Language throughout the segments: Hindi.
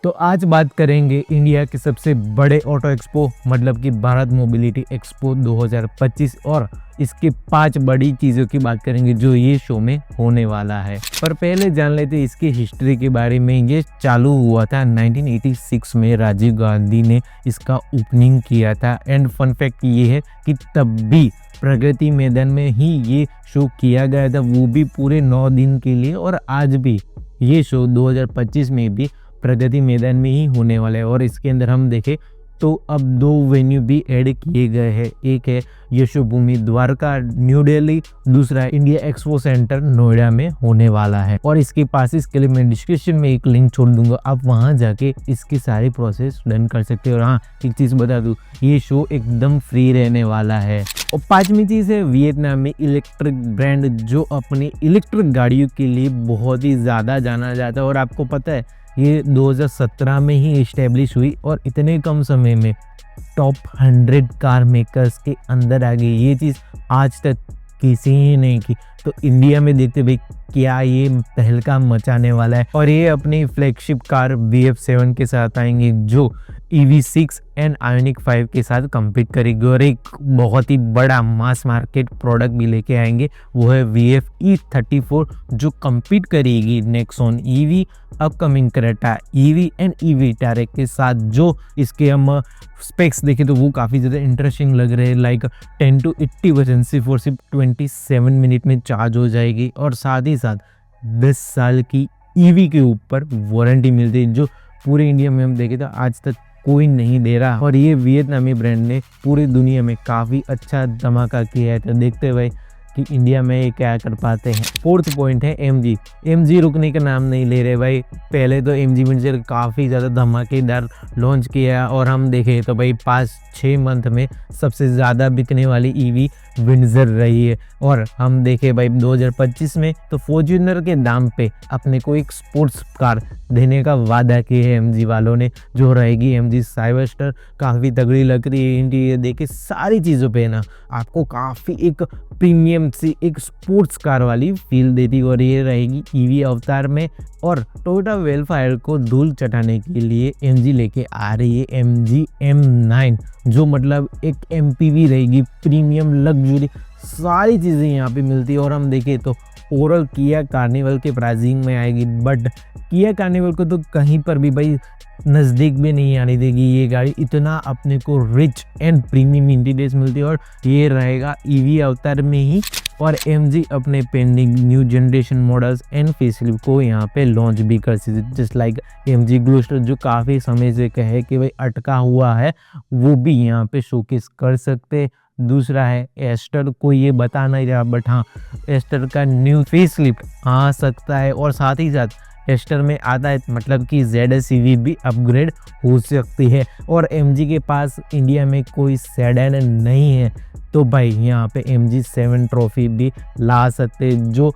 तो आज बात करेंगे इंडिया के सबसे बड़े ऑटो एक्सपो मतलब कि भारत मोबिलिटी एक्सपो 2025 और इसके 5 बड़ी चीज़ों की बात करेंगे जो ये शो में होने वाला है। पर पहले जान लेते इसकी हिस्ट्री के बारे में। ये चालू हुआ था 1986 में, राजीव गांधी ने इसका ओपनिंग किया था। एंड फन फैक्ट ये है कि तब भी प्रगति मैदान में ही ये शो किया गया था, वो भी पूरे 9 दिन के लिए। और आज भी ये शो 2025 में भी प्रगति मैदान में ही होने वाला है। और इसके अंदर हम देखें तो अब 2 वेन्यू भी ऐड किए गए हैं। एक है यशोभूमि द्वारका न्यू दिल्ली, दूसरा इंडिया एक्सपो सेंटर नोएडा में होने वाला है। और इसके पासेस के लिए मैं डिस्क्रिप्शन में एक लिंक छोड़ दूंगा, आप वहां जाके इसकी सारी प्रोसेस डन कर सकते हो। और हाँ, एक चीज़ बता दूँ, ये शो एकदम फ्री रहने वाला है। और 5वीं चीज़ है वियतनाम में इलेक्ट्रिक ब्रांड जो अपनी इलेक्ट्रिक गाड़ियों के लिए बहुत ही ज़्यादा जाना जाता है। और आपको पता है ये 2017 में ही इस्टेब्लिश हुई और इतने कम समय में टॉप 100 कार मेकर्स के अंदर आ गई। ये चीज़ आज तक किसी ही नहीं की। तो इंडिया में देखते भाई क्या ये तहलका मचाने वाला है। और ये अपनी फ्लैगशिप कार VF7 के साथ आएंगे जो EV6 एंड आयोनिक 5 के साथ compete करेगी। और एक बहुत ही बड़ा मास मार्केट प्रोडक्ट भी लेके आएंगे, वो है VF E34 जो compete करेगी Nexon EV, upcoming Creta EV and EV के साथ। जो इसके हम स्पेक्स देखें तो वो काफ़ी ज़्यादा इंटरेस्टिंग लग रहे हैं। लाइक 10 to 80% सिर्फ और सिर्फ 27 मिनट में चार्ज हो जाएगी। और साथ ही साथ 10 साल की EV के ऊपर वारंटी मिलती है, जो पूरे इंडिया में हम देखें तो आज तक कोई नहीं दे रहा। और ये वियतनामी ब्रांड ने पूरी दुनिया में काफ़ी अच्छा धमाका किया है। तो देखते भाई कि इंडिया में ये क्या कर पाते हैं। 4th पॉइंट है MG रुकने का नाम नहीं ले रहे भाई। पहले तो MG मिंजर काफ़ी ज़्यादा धमाकेदार लॉन्च किया और हम देखें तो भाई 5-6 मंथ में सबसे ज़्यादा बिकने वाली EV विंडसर रही है। और हम देखें भाई 2025 में तो फॉर्च्यूनर के दाम पे अपने को एक स्पोर्ट्स कार देने का वादा किया है MG वालों ने, जो रहेगी MG साइबरस्टर। काफ़ी तगड़ी लग रही है। इंटीरियर देखे सारी चीज़ों पे ना आपको काफ़ी एक प्रीमियम सी एक स्पोर्ट्स कार वाली फील देती। और ये रहेगी EV अवतार में। और टोयोटा वेलफायर को धूल चटाने के लिए MG लेके आ रही है MG M9 जो मतलब एक MPV रहेगी, प्रीमियम लग्जरी सारी चीज़ें यहाँ पे मिलती है। और हम देखें तो ओवरऑल किया कार्निवल के प्राइसिंग में आएगी, बट किया कार्निवल को तो कहीं पर भी भाई नज़दीक भी नहीं आने देगी ये गाड़ी। इतना अपने को रिच एंड प्रीमियम इंटीरियर्स मिलती है। और ये रहेगा EV अवतार में ही। और MG अपने pending new generation models and facelift को यहाँ पे लॉन्च भी कर सकते, जस्ट लाइक MG ग्लोस्टर जो काफ़ी समय से कहे कि भाई अटका हुआ है, वो भी यहाँ पे शोकेस कर सकते। दूसरा है एस्टर, को ये बता नहीं रहा बट हाँ एस्टर का न्यू फेसलिफ्ट आ सकता है। और साथ ही साथ एस्टर में आता है मतलब कि ZS EV भी अपग्रेड हो सकती है। और MG के पास इंडिया में कोई सेडान नहीं है, तो भाई यहाँ पे MG7 ट्रॉफी भी ला सकते, जो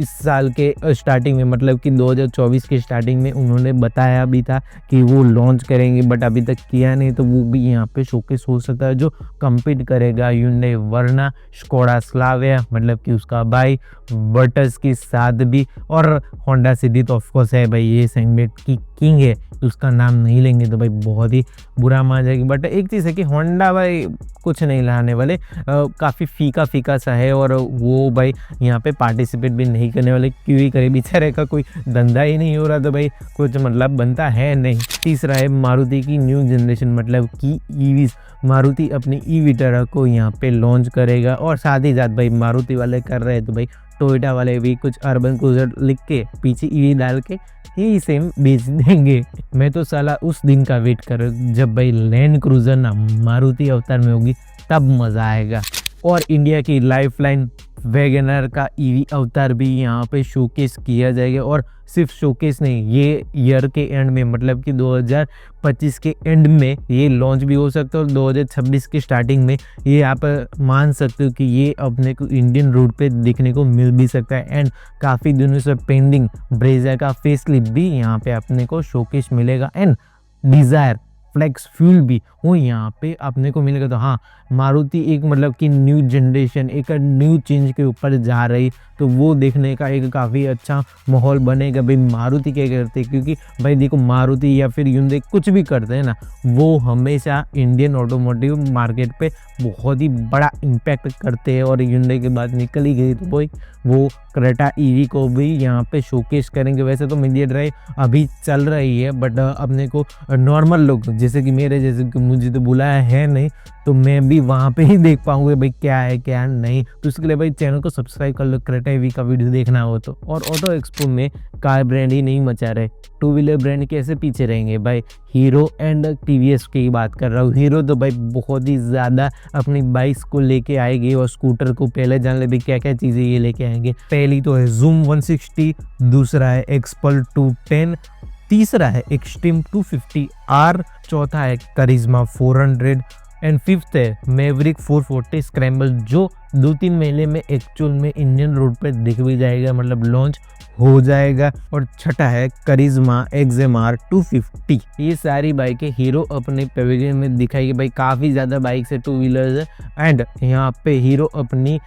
इस साल के स्टार्टिंग में मतलब कि 2024 के स्टार्टिंग में उन्होंने बताया भी था कि वो लॉन्च करेंगे, बट अभी तक किया नहीं। तो वो भी यहाँ पे शोकेस हो सकता है, जो compete करेगा Hyundai वर्ना, स्कोडा स्लाविया मतलब कि उसका भाई वर्टस के साथ भी। और होंडा सिटी तो ऑफकोर्स है भाई, ये सेगमेंट की किंग है, तो उसका नाम नहीं लेंगे तो भाई बहुत ही बुरा मान जाएगी। बट एक चीज़ है कि होंडा भाई कुछ नहीं लाने वाले, काफ़ी फीका सा है। और वो भाई यहाँ पे पार्टिसिपेट भी नहीं करने वाले, क्यों ही करे, बेचारे का कोई धंधा ही नहीं हो रहा तो भाई कुछ मतलब बनता है नहीं। तीसरा है मारुति की न्यू जनरेशन मतलब कि EVs। मारुति अपनी EV टेरा को यहाँ पे लॉन्च करेगा। और साथ ही साथ भाई मारुति वाले कर रहे हैं तो भाई टोयोटा वाले भी कुछ अर्बन क्रूजर लिख के पीछे EV डाल के ही सेम बेच देंगे। मैं तो साला उस दिन का वेट कर जब भाई लैंड क्रूजर ना मारुति अवतार में होगी, तब मज़ा आएगा। और इंडिया की लाइफलाइन वैगनर का EV अवतार भी यहाँ पे शोकेस किया जाएगा। और सिर्फ शोकेस नहीं, ये ईयर के एंड में मतलब कि 2025 के एंड में ये लॉन्च भी हो सकता है। और 2026 के स्टार्टिंग में ये आप मान सकते हो कि ये अपने को इंडियन रोड पे देखने को मिल भी सकता है। एंड काफ़ी दिनों से पेंडिंग ब्रेजा का फेसलिफ्ट भी यहाँ पे अपने को शोकेस मिलेगा। एंड डिज़ायर फ्लेक्स फ्यूल भी वो यहाँ पे अपने को मिलेगा। तो हाँ, मारुति एक मतलब कि न्यू जनरेशन, एक न्यू चेंज के ऊपर जा रही, तो वो देखने का एक काफ़ी अच्छा माहौल बनेगा। भाई मारुति क्या करते हैं, क्योंकि भाई देखो मारुति या फिर Hyundai कुछ भी करते हैं ना, वो हमेशा इंडियन ऑटोमोटिव मार्केट पे बहुत ही बड़ा इम्पैक्ट करते हैं। और Hyundai के बाद निकल ही गई तो भाई वो क्रेटा ईवी को भी यहाँ पे शोकेस करेंगे। वैसे तो मीडिया ड्राइव अभी चल रही है, बट अपने को नॉर्मल लोग जैसे कि मेरे जैसे कि मुझे तो बुलाया है नहीं, तो मैं भी वहाँ पे ही देख पाऊंगा भाई क्या है क्या नहीं। तो इसके लिए भाई चैनल को सब्सक्राइब कर लो, क्रेटा ईवी का वीडियो देखना हो तो। और ऑटो एक्सपो में कार ब्रांड ही नहीं मचा रहे, टू व्हीलर ब्रांड कैसे पीछे रहेंगे भाई। हीरो एंड टीवीएस की बात कर रहा हूँ। हीरो तो भाई बहुत ही ज़्यादा अपनी बाइक्स को लेके आएगी, और स्कूटर को पहले जान ले भाई क्या क्या चीज़ें ये लेके आएंगे। पहली तो है जूम 160, दूसरा है एक्सपल्स 210, तीसरा है एक्सट्रीम 250R, चौथा है करिश्मा 400 एंड फिफ्थ है मैवरिक 440 स्क्रैम्बल, जो 2-3 महीने में एक्चुअल में इंडियन रोड पे दिख भी जाएगा, मतलब लॉन्च हो जाएगा। और छठा है करिश्मा XMR 250। ये सारी बाइकें हीरो अपने पेविलियन में दिखाएगी। भाई काफ़ी ज़्यादा बाइक्स है, टू व्हीलर्स है, एंड यहाँ पे हीरो अपनी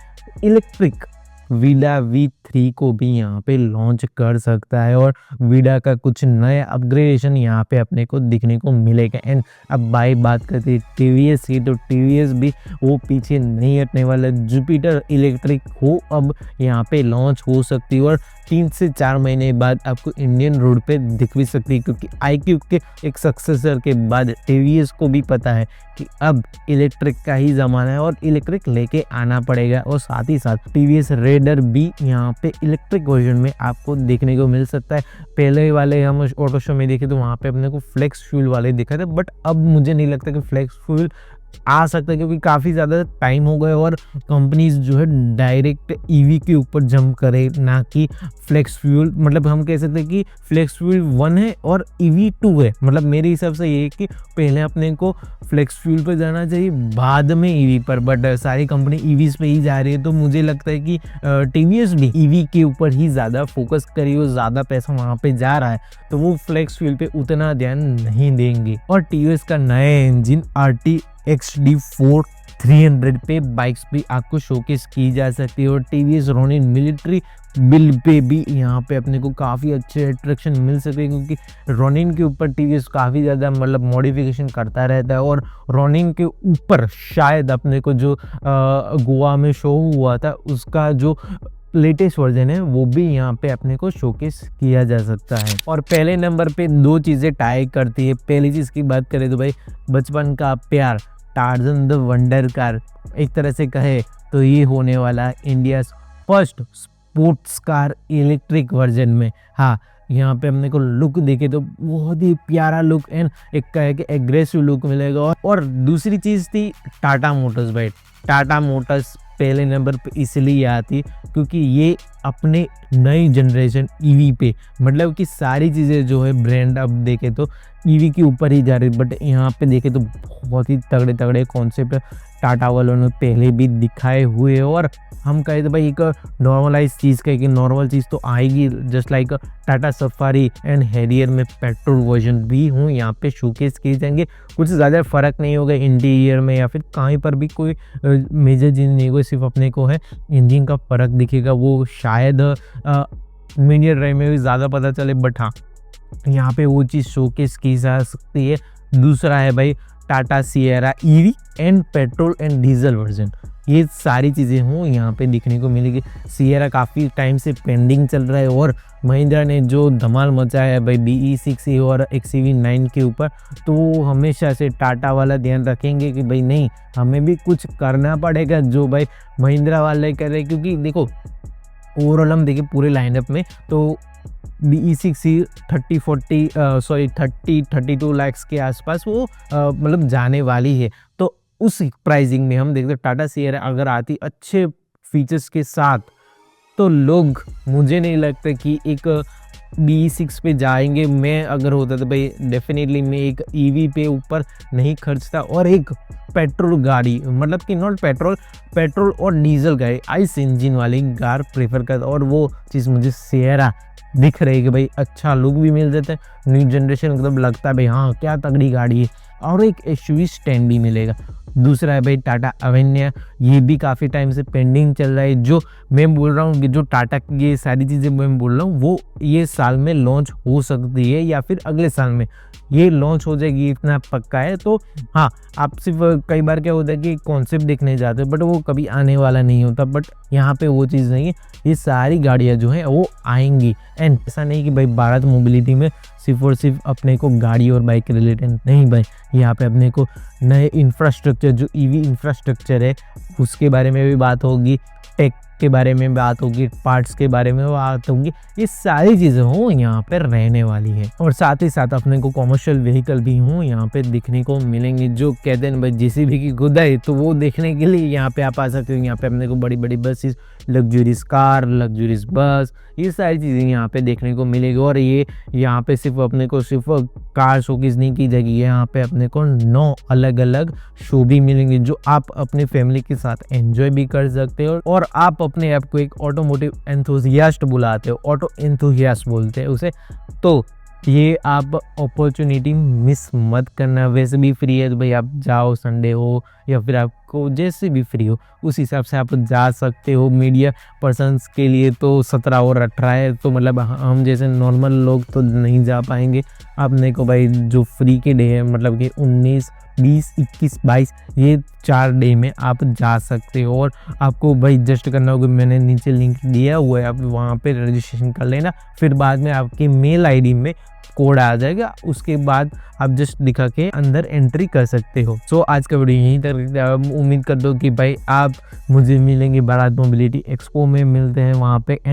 इलेक्ट्रिक वीडा V3 को भी यहाँ पे लॉन्च कर सकता है, और वीडा का कुछ नया अपग्रेडेशन यहाँ पे अपने को दिखने को मिलेगा। एंड अब भाई बात करते हैं टीवीएस की, तो टीवीएस भी वो पीछे नहीं हटने वाला। जुपिटर इलेक्ट्रिक हो अब यहाँ पे लॉन्च हो सकती है, और 3 से 4 महीने बाद आपको इंडियन रोड पे दिख भी सकती है, क्योंकि iQube के एक सक्सेसर के बाद टीवीएस को भी पता है कि अब इलेक्ट्रिक का ही ज़माना है और इलेक्ट्रिक लेके आना पड़ेगा। और साथ ही साथ टीवीएस रेडर भी यहाँ पे इलेक्ट्रिक वर्जन में आपको देखने को मिल सकता है। पहले वाले हम ऑटो शो में देखे तो वहाँ पे अपने को फ्लेक्स फ्यूल वाले दिखा थे, बट अब मुझे नहीं लगता कि फ्लेक्स फ्यूल आ सकता है, क्योंकि काफ़ी ज़्यादा टाइम हो गया और कंपनीज जो है डायरेक्ट ईवी के ऊपर जंप करे, ना कि फ्लेक्स फ्यूल। मतलब हम कह सकते हैं कि फ्लेक्स फ्यूल 1 है और ईवी 2 है। मतलब मेरे हिसाब से ये है कि पहले अपने को फ्लेक्स फ्यूल पर जाना चाहिए, बाद में ईवी पर, बट सारी कंपनी ईवीज पे ही जा रही है। तो मुझे लगता है कि टीवीएस भी ईवी के ऊपर ही ज़्यादा फोकस करी और ज़्यादा पैसा वहाँ पे जा रहा है, तो वो फ्लेक्स फ्यूल पे उतना ध्यान नहीं देंगे। और टीवीएस का नया इंजन RTX-D4 300 पे बाइक्स भी आपको शोकेस की जा सकती है। और टीवीएस रोनिन मिलिट्री बिल्ड पे भी यहाँ पे अपने को काफ़ी अच्छे अट्रैक्शन मिल सकते हैं, क्योंकि रोनिन के ऊपर टीवीएस काफ़ी ज़्यादा मतलब मॉडिफिकेशन करता रहता है। और रोनिन के ऊपर शायद अपने को जो गोवा में शो हुआ था उसका जो लेटेस्ट वर्जन है वो भी यहाँ पे अपने को शोकेस किया जा सकता है। और पहले नंबर पे 2 चीज़ें टाई करती है। पहली चीज़ की बात करें तो भाई बचपन का प्यार टार्जन द वंडर कार, एक तरह से कहे तो ये होने वाला India first sports car electric version में। हाँ, यहाँ पे हमने को लुक देखे तो बहुत ही प्यारा लुक एंड एक कहे कि एग्रेसिव लुक मिलेगा। और दूसरी चीज़ थी टाटा मोटर्स। भाई टाटा मोटर्स पहले नंबर पे इसलिए आती क्योंकि ये अपने नई जनरेशन ईवी पे, मतलब कि सारी चीज़ें जो है ब्रांड अब देखे तो ईवी के ऊपर ही जा रही, बट यहाँ पे देखे तो बहुत ही तगड़े तगड़े कॉन्सेप्ट टाटा वालों ने पहले भी दिखाए हुए। और हम कहे तो भाई एक नॉर्मलाइज चीज़ का कि नॉर्मल चीज़ तो आएगी, just like Tata safari and Harrier में पेट्रोल वर्जन भी हूँ यहाँ पे शोकेस किए जाएंगे। कुछ ज़्यादा फ़र्क नहीं होगा इंटीरियर में या फिर कहीं पर भी कोई मेजर चीज़ नहीं होगी, सिर्फ अपने को है इंजन का फ़र्क दिखेगा, वो शायद मीडिया ड्राइव में भी ज़्यादा पता चले, बट हाँ यहाँ पे वो चीज़ शोकेस की जा सकती है। दूसरा है भाई Tata Sierra EV and petrol and diesel version, ये सारी चीज़ें हों यहाँ पे दिखने को मिलेगी। सिएरा काफ़ी टाइम से पेंडिंग चल रहा है और महिंद्रा ने जो धमाल मचाया है भाई BE6 और XEV9 के ऊपर, तो हमेशा से टाटा वाला ध्यान रखेंगे कि भाई नहीं, हमें भी कुछ करना पड़ेगा जो भाई महिंद्रा वाले कर रहे हैं। क्योंकि देखो ओवरऑल हम देखें पूरे लाइनअप में तो BE6 30-32 लाख के आसपास वो मतलब जाने वाली है। तो उस प्राइसिंग में हम देखते टाटा सिएरा अगर आती अच्छे फीचर्स के साथ, तो लोग मुझे नहीं लगता कि एक BE6 पे जाएंगे। मैं अगर होता तो भाई डेफिनेटली मैं एक ईवी पे ऊपर नहीं खर्चता और एक पेट्रोल गाड़ी, मतलब कि नॉट पेट्रोल और डीजल गाड़ी आइस इंजन वाली कार प्रेफर करता। और वो चीज़ मुझे सिएरा दिख रही है कि भाई अच्छा लुक भी मिल जाता है, न्यू जनरेशन मतलब लगता है भाई हाँ क्या तगड़ी गाड़ी है, और एक एसयूवी स्टैंड भी मिलेगा। दूसरा है भाई टाटा अवेन्या, ये भी काफ़ी टाइम से पेंडिंग चल रहा है। जो मैं बोल रहा हूँ कि जो टाटा की ये सारी चीज़ें मैं बोल रहा हूँ वो ये साल में लॉन्च हो सकती है या फिर अगले साल में ये लॉन्च हो जाएगी, इतना पक्का है। तो हाँ, आप सिर्फ कई बार क्या होता है कि कॉन्सेप्ट देखने जाते हो बट वो कभी आने वाला नहीं होता, बट यहाँ पे वो चीज़ नहीं है, ये सारी गाड़ियाँ जो हैं वो आएंगी। एंड ऐसा नहीं कि भाई भारत मोबिलिटी में सिर्फ और सिर्फ अपने को गाड़ी और बाइक रिलेटेड नहीं, भाई यहाँ पे अपने को नए इंफ्रास्ट्रक्चर जो ईवी इंफ्रास्ट्रक्चर है उसके बारे में भी बात होगी, टेक के बारे में बात होगी, पार्ट्स के बारे में बात होगी, ये सारी चीज़ें हों यहाँ पर रहने वाली है। और साथ ही साथ अपने को कॉमर्शियल व्हीकल भी हों यहाँ पे दिखने को मिलेंगे। जो कहते हैं भाई जेसीबी की खुदाई, तो वो देखने के लिए यहाँ पे आप आ सकते हो। यहाँ पे अपने को बड़ी बड़ी बसेस, लग्जरीज कार, लग्जरीज बस, ये सारी चीज़ें यहाँ पे देखने को मिलेगी। और ये यहाँ पे सिर्फ अपने को सिर्फ कार शोकेस नहीं की जाएगी, यहाँ पे अपने को 9 अलग अलग शो भी मिलेंगे जो आप अपने फैमिली के साथ एंजॉय भी कर सकते हो। और आप अपने आप को एक ऑटोमोटिव एंथुसियास्ट बुलाते हो, ऑटो एंथुसियास्ट बोलते हैं उसे, तो ये आप अपॉर्चुनिटी मिस मत करना। वैसे भी फ्री है तो भाई आप जाओ, संडे हो या फिर आपको जैसे भी फ्री हो उस हिसाब से आप जा सकते हो। मीडिया पर्सन्स के लिए तो 17 और 18 है, तो मतलब हम जैसे नॉर्मल लोग तो नहीं जा पाएंगे। आपने को भाई जो फ्री के डे है मतलब कि 19, 20, 21, 22 ये 4 डे में आप जा सकते हो। और आपको भाई जस्ट करना होगा, मैंने नीचे लिंक दिया हुआ है, आप वहाँ पे रजिस्ट्रेशन कर लेना, फिर बाद में आपकी मेल आईडी में कोड आ जाएगा, उसके बाद आप जस्ट दिखा के अंदर एंट्री कर सकते हो। सो आज का वीडियो यहीं तक। उम्मीद कर दो कि भाई आप मुझे मिलेंगे भारत मोबिलिटी एक्सपो में, मिलते हैं वहाँ पे।